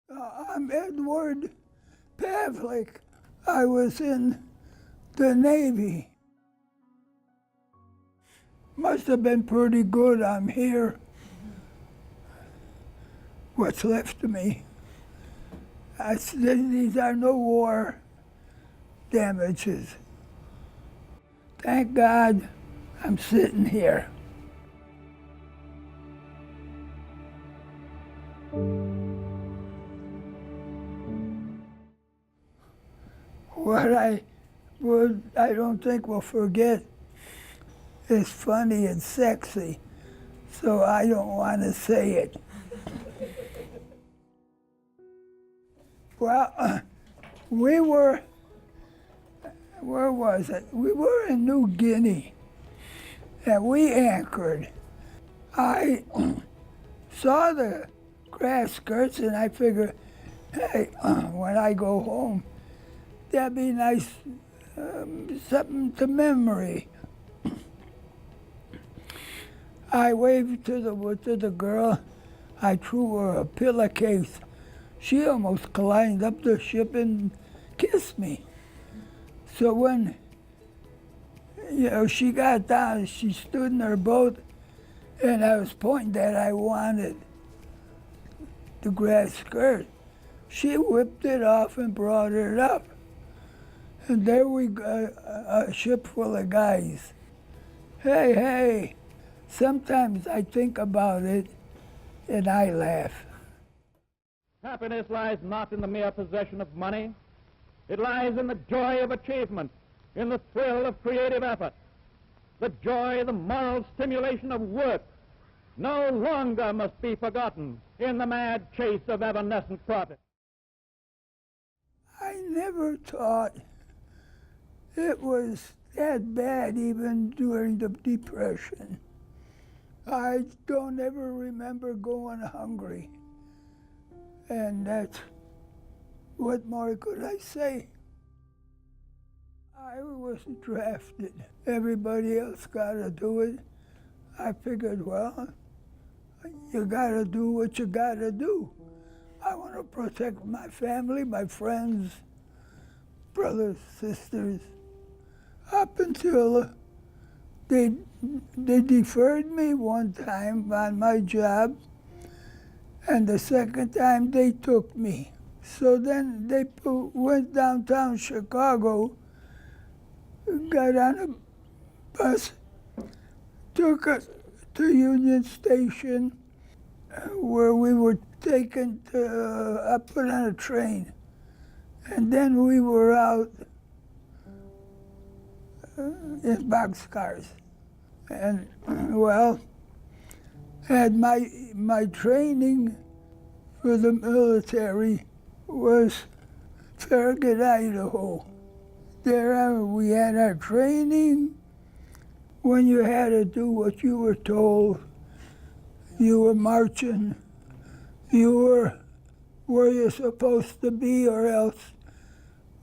I'm Edward Pavelek. I was in the Navy. Must have been pretty good. I'm here. What's left of me. These are no war damages. Thank God I'm sitting here. What I don't think will forget is funny and sexy, so I don't want to say it. Well, we were, where was it? We were in New Guinea, and we anchored. I saw the grass skirts, and I figured, hey, when I go home, that'd be nice, something to memory. I waved to the girl. I threw her a pillowcase. She almost climbed up the ship and kissed me. So when, she got down, she stood in her boat, and I was pointing that I wanted the grass skirt. She whipped it off and brought it up. And there we go, a ship full of guys. Hey, sometimes I think about it and I laugh. Happiness lies not in the mere possession of money. It lies in the joy of achievement, in the thrill of creative effort. The joy, the moral stimulation of work no longer must be forgotten in the mad chase of evanescent profit. I never thought it was that bad even during the Depression. I don't ever remember going hungry. And that's, what more could I say? I was drafted. Everybody else got to do it. I figured, well, you got to do what you got to do. I want to protect my family, my friends, brothers, sisters. Up until they deferred me one time on my job, and the second time they took me. So then they went downtown Chicago, got on a bus, took us to Union Station, where we were taken to, put on a train. And then we were out in boxcars. And, well, had my training for the military was Farragut, Idaho. There we had our training. When you had to do what you were told, you were marching, you were where you're supposed to be, or else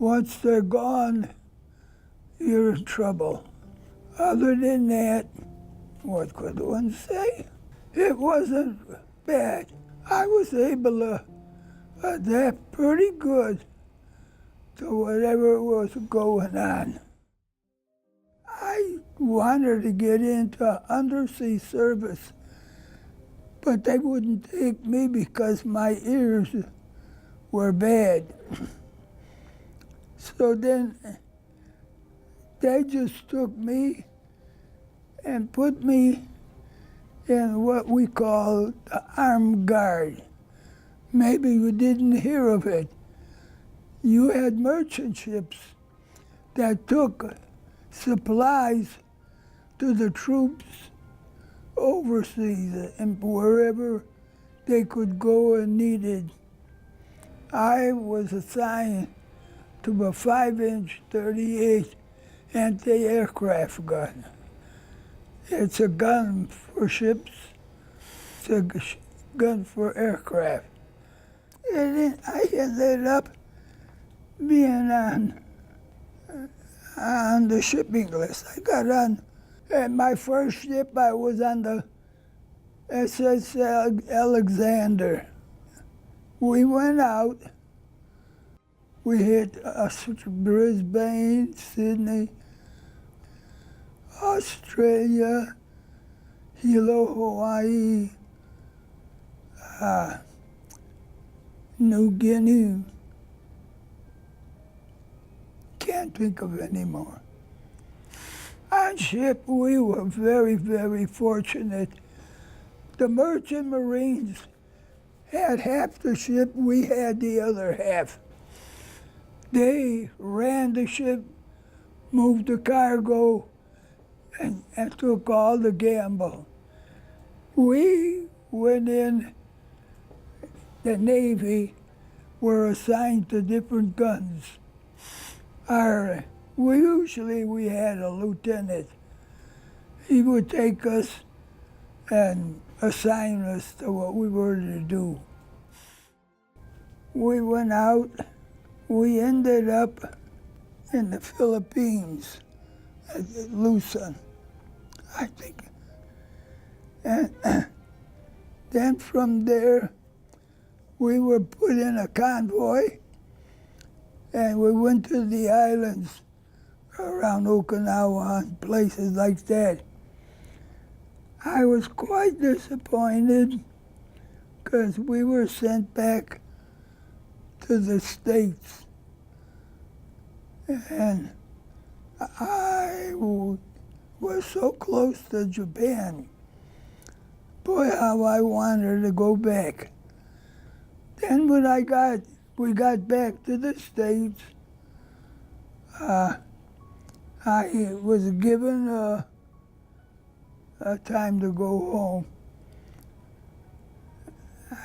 once they're gone, you're in trouble. Other than that, what could one say? It wasn't bad. I was able to adapt pretty good to whatever was going on. I wanted to get into undersea service, but they wouldn't take me because my ears were bad. So then they just took me and put me in what we call the armed guard. Maybe you didn't hear of it. You had merchant ships that took supplies to the troops overseas and wherever they could go and needed. I was assigned to a 5-inch 38 anti-aircraft gun. It's a gun for ships, it's a gun for aircraft. And then I ended up being on the shipping list. I got on, at my first ship I was on the SS Alexander. We went out. We hit Brisbane, Sydney, Australia, Hilo, Hawaii, New Guinea. Can't think of any more. On ship, we were very, very fortunate. The merchant marines had half the ship, we had the other half. They ran the ship, moved the cargo, and took all the gamble. We went in, the Navy were assigned to different guns. We had a lieutenant. He would take us and assign us to what we were to do. We went out. We ended up in the Philippines, at Luzon, I think. And then from there, we were put in a convoy, and we went to the islands around Okinawa and places like that. I was quite disappointed because we were sent back to the States. And I was so close to Japan. Boy, how I wanted to go back. Then when we got back to the States, I was given a time to go home.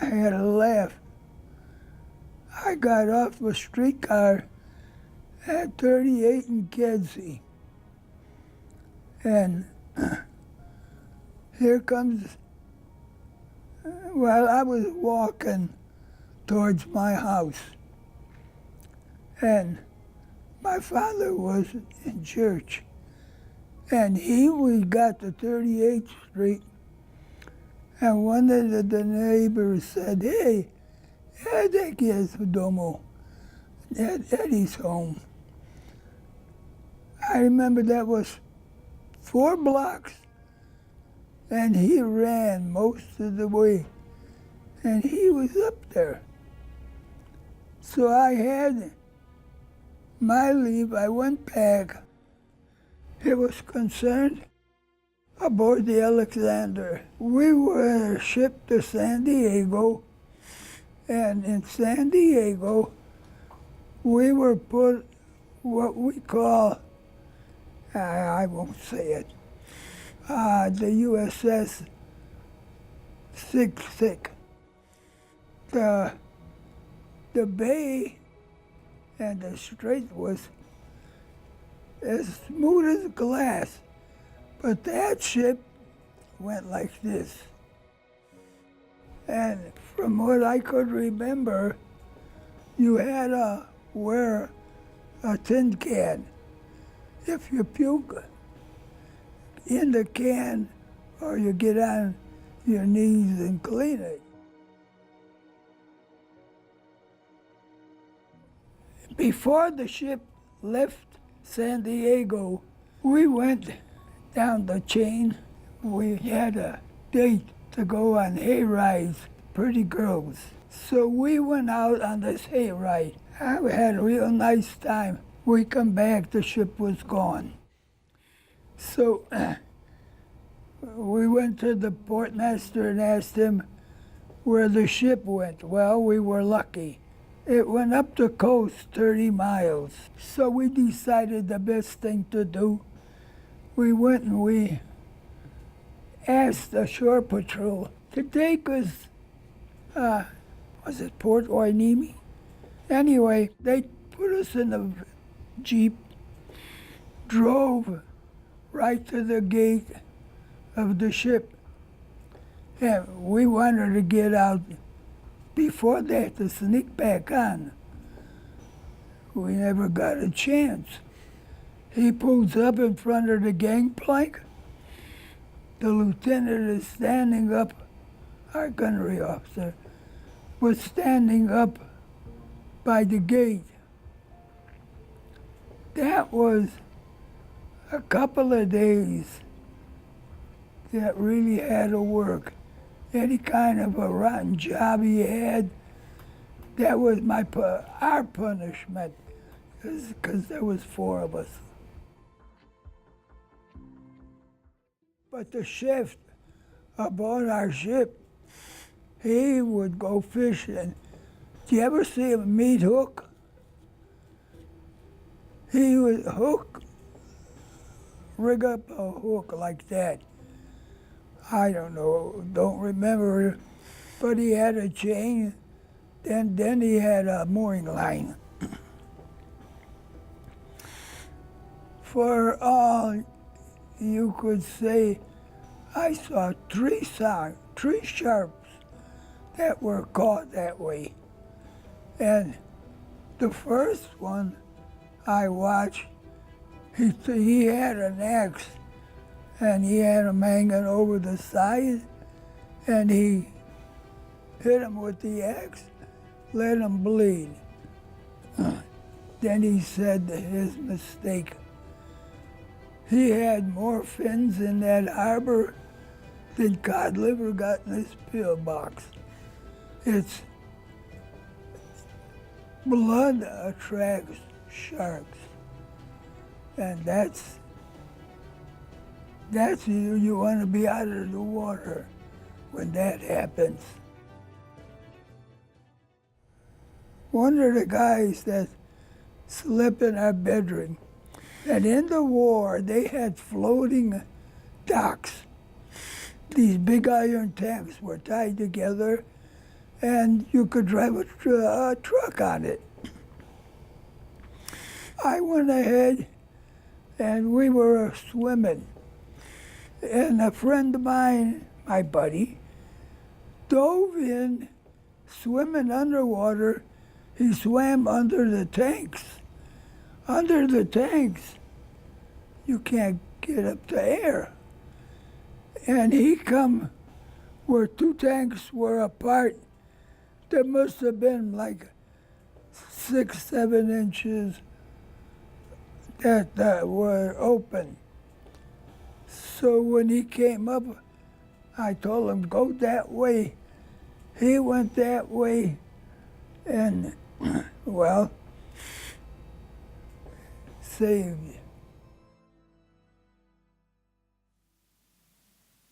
I had a laugh. I got off a streetcar at 38 in Kedzie. And here comes, I was walking towards my house. And my father was in church. And we got to 38th Street, and one of the neighbors said, "Hey, Eddie is domo. Eddie's home." I remember that was 4 blocks, and he ran most of the way, and he was up there. So I had my leave. I went back. It was concerned aboard the Alexander. We were shipped to San Diego, and in San Diego, we were put what we call, I won't say it, the USS Sick. The bay and the strait was as smooth as glass, but that ship went like this. And from what I could remember, you had to wear a tin can. If you puke in the can, or you get on your knees and clean it. Before the ship left San Diego, we went down the chain. We had a date to go on hay rides, pretty girls. So we went out on this hay ride. I had a real nice time. We come back, the ship was gone. So we went to the portmaster and asked him where the ship went. Well, we were lucky. It went up the coast 30 miles. So we decided the best thing to do. We went and we asked the shore patrol to take us, was it Port Hueneme? Anyway, they put us in a Jeep, drove right to the gate of the ship. And we wanted to get out before that to sneak back on. We never got a chance. He pulls up in front of the gangplank. The lieutenant is standing up, our gunnery officer, was standing up by the gate. That was a couple of days that really had to work. Any kind of a rotten job he had, that was our punishment, because there was 4 of us. But the chef aboard our ship, he would go fishing. Do you ever see a meat hook? He would rig up a hook like that. I don't know, don't remember, but he had a chain, then he had a mooring line. For all you could say, I saw 3 sharps that were caught that way. And the first one I watched, he had an axe, and he had him hanging over the side, and he hit him with the axe, let him bleed. Then he said his mistake. He had more fins in that harbor than cod liver got in his pillbox. It's blood attracts sharks, and that's you want to be out of the water when that happens. One of the guys that slept in our bedroom, and in the war they had floating docks. These big iron tanks were tied together, and you could drive a truck on it. I went ahead, and we were swimming. And a friend of mine, my buddy, dove in, swimming underwater. He swam under the tanks. Under the tanks, you can't get up to air. And he come where 2 tanks were apart. There must have been like 6, 7 inches that were open. So when he came up, I told him, go that way. He went that way, and, well, saved.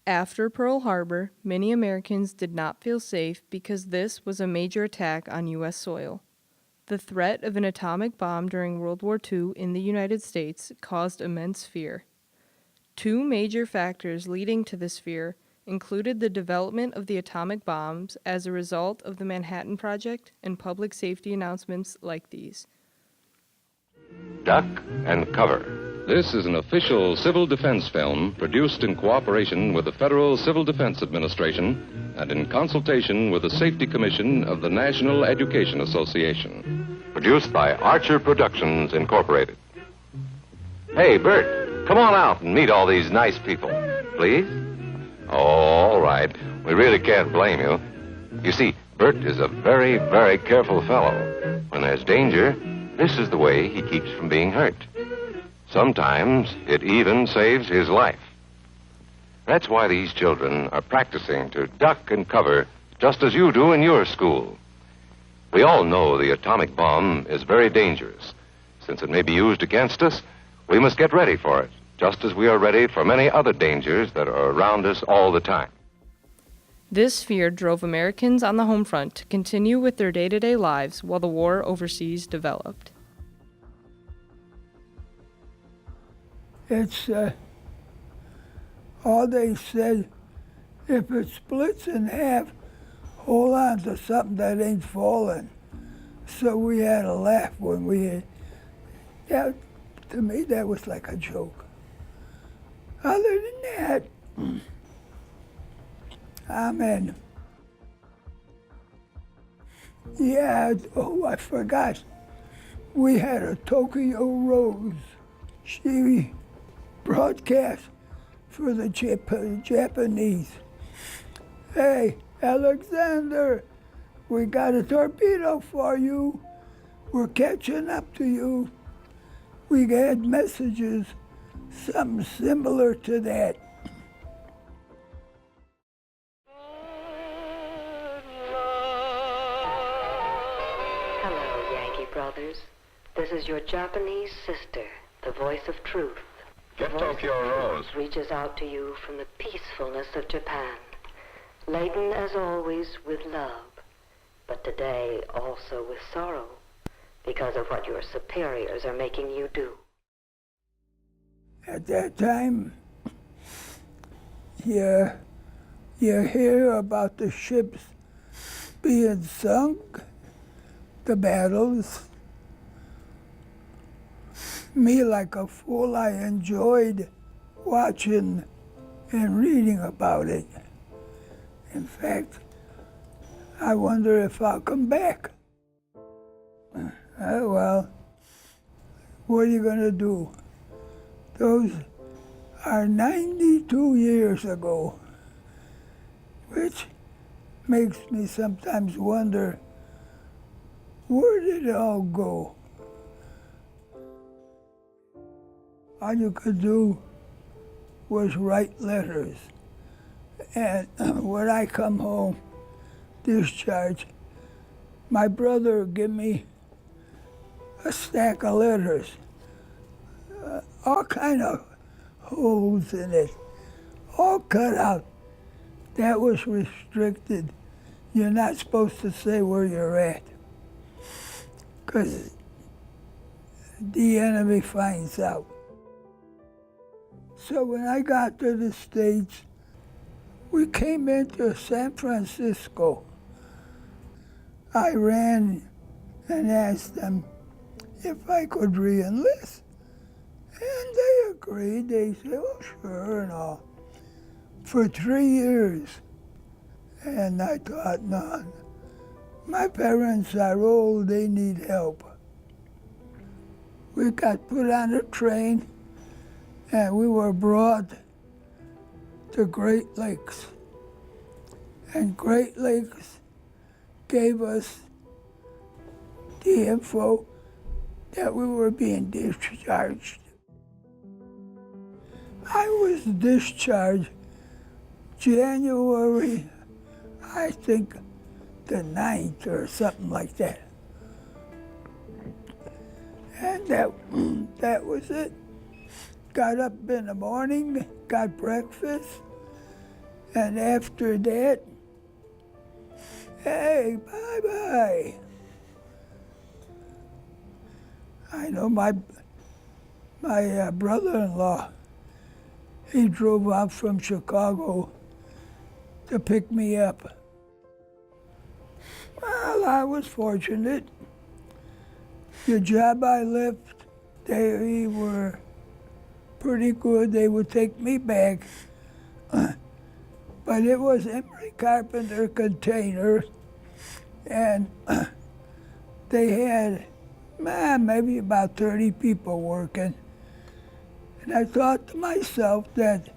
After Pearl Harbor, many Americans did not feel safe because this was a major attack on U.S. soil. The threat of an atomic bomb during World War II in the United States caused immense fear. 2 major factors leading to this fear included the development of the atomic bombs as a result of the Manhattan Project and public safety announcements like these. Duck and Cover. This is an official civil defense film produced in cooperation with the Federal Civil Defense Administration and in consultation with the Safety Commission of the National Education Association. Produced by Archer Productions, Incorporated. Hey, Bert, come on out and meet all these nice people, please. Oh, all right. We really can't blame you. You see, Bert is a very, very careful fellow. When there's danger, this is the way he keeps from being hurt. Sometimes it even saves his life. That's why these children are practicing to duck and cover just as you do in your school. We all know the atomic bomb is very dangerous. Since it may be used against us, we must get ready for it, just as we are ready for many other dangers that are around us all the time. This fear drove Americans on the home front to continue with their day-to-day lives while the war overseas developed. It's all they said, if it splits in half, hold on to something that ain't falling. So we had a laugh when we had, yeah, to me that was like a joke. Other than that, amen. Yeah, oh, I forgot. We had a Tokyo Rose. She broadcast for the Japanese. Hey, Alexander, We got a torpedo for you. We're catching up to you. We had messages, something similar to that. Hello, Yankee brothers. This is your Japanese sister, the voice of truth. Get The voice Tokyo of truth Rose. reaches out to you from the peacefulness of Japan, laden as always with love, but today also with sorrow, because of what your superiors are making you do. At that time, you hear about the ships being sunk, the battles. Me, like a fool, I enjoyed watching and reading about it. In fact, I wonder if I'll come back. Well, what are you going to do? Those are 92 years ago, which makes me sometimes wonder, where did it all go? All you could do was write letters. And when I come home, discharged, my brother would give me a stack of letters, all kind of holes in it, all cut out. That was restricted. You're not supposed to say where you're at, because the enemy finds out. So when I got to the States, we came into San Francisco. I ran and asked them if I could re-enlist. And they agreed. They said, oh, sure, and all. For 3 years. And I thought, no, my parents are old, they need help. We got put on a train, and we were brought to Great Lakes. And Great Lakes gave us the info that we were being discharged. I was discharged January, I think, the 9th or something like that. And that was it. Got up in the morning, got breakfast, and after that, hey, bye-bye. I know my brother-in-law, he drove out from Chicago to pick me up. Well, I was fortunate. The job I left, they were pretty good. They would take me back. But it was Emery Carpenter Container, and they had maybe about 30 people working. And I thought to myself that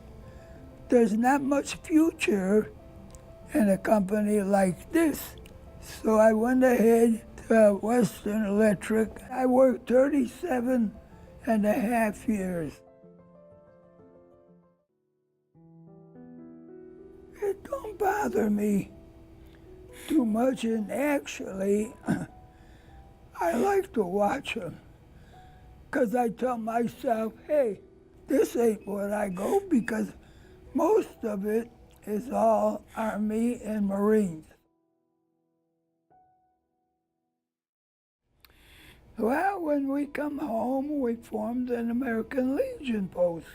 there's not much future in a company like this. So I went ahead to Western Electric. I worked 37 and a half years. It don't bother me too much, and actually, I like to watch them, because I tell myself, hey, this ain't what I go, because most of it is all Army and Marines. Well, when we come home, we formed an American Legion post.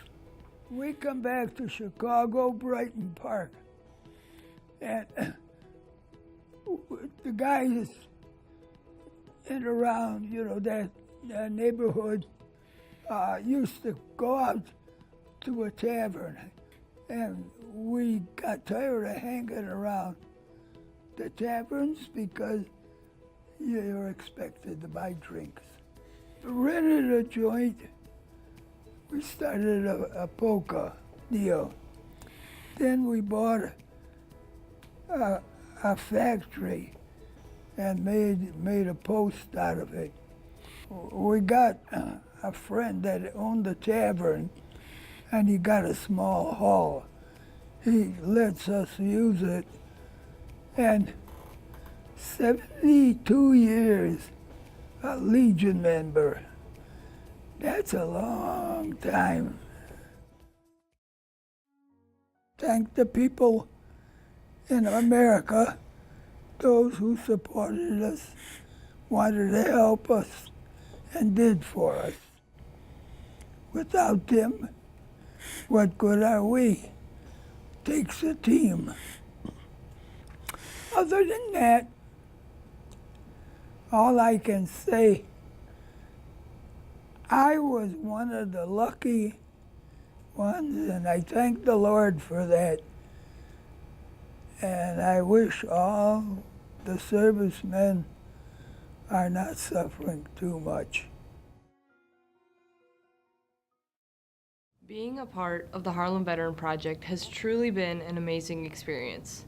We come back to Chicago, Brighton Park. And the guys in around, that neighborhood used to go out to a tavern. And we got tired of hanging around the taverns because you're expected to buy drinks. We rented a joint. We started a polka deal. Then we bought a factory and made a post out of it. We got a friend that owned a tavern, and he got a small hall. He lets us use it, and 72 years, a Legion member. That's a long time. Thank the people in America, those who supported us, wanted to help us, and did for us. Without them, what good are we? Takes a team. Other than that, all I can say, I was one of the lucky ones, and I thank the Lord for that. And I wish all the servicemen are not suffering too much. Being a part of the Harlem Veteran Project has truly been an amazing experience.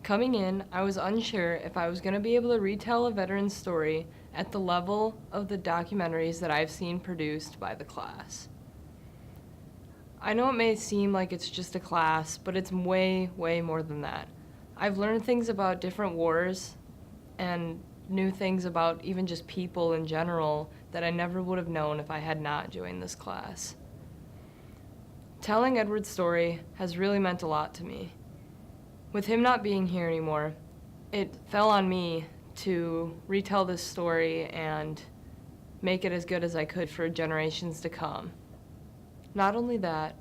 Coming in, I was unsure if I was going to be able to retell a veteran's story at the level of the documentaries that I've seen produced by the class. I know it may seem like it's just a class, but it's way, way more than that. I've learned things about different wars and new things about even just people in general that I never would have known if I had not joined this class. Telling Edward's story has really meant a lot to me. With him not being here anymore, it fell on me to retell this story and make it as good as I could for generations to come. Not only that,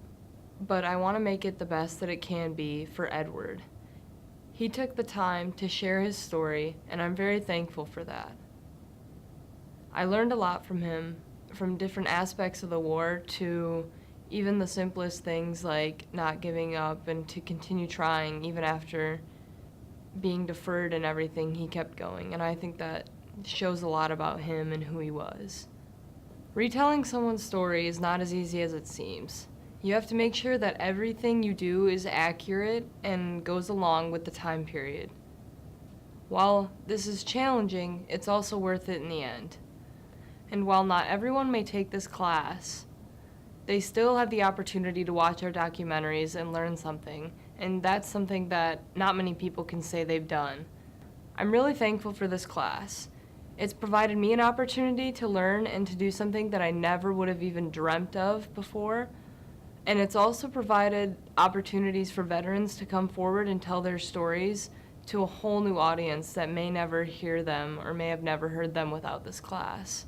but I want to make it the best that it can be for Edward. He took the time to share his story, and I'm very thankful for that. I learned a lot from him, from different aspects of the war to even the simplest things like not giving up and to continue trying even after being deferred and everything. He kept going, and I think that shows a lot about him and who he was. Retelling someone's story is not as easy as it seems. You have to make sure that everything you do is accurate and goes along with the time period. While this is challenging, it's also worth it in the end. And while not everyone may take this class, they still have the opportunity to watch our documentaries and learn something, and that's something that not many people can say they've done. I'm really thankful for this class. It's provided me an opportunity to learn and to do something that I never would have even dreamt of before, and it's also provided opportunities for veterans to come forward and tell their stories to a whole new audience that may never hear them or may have never heard them without this class.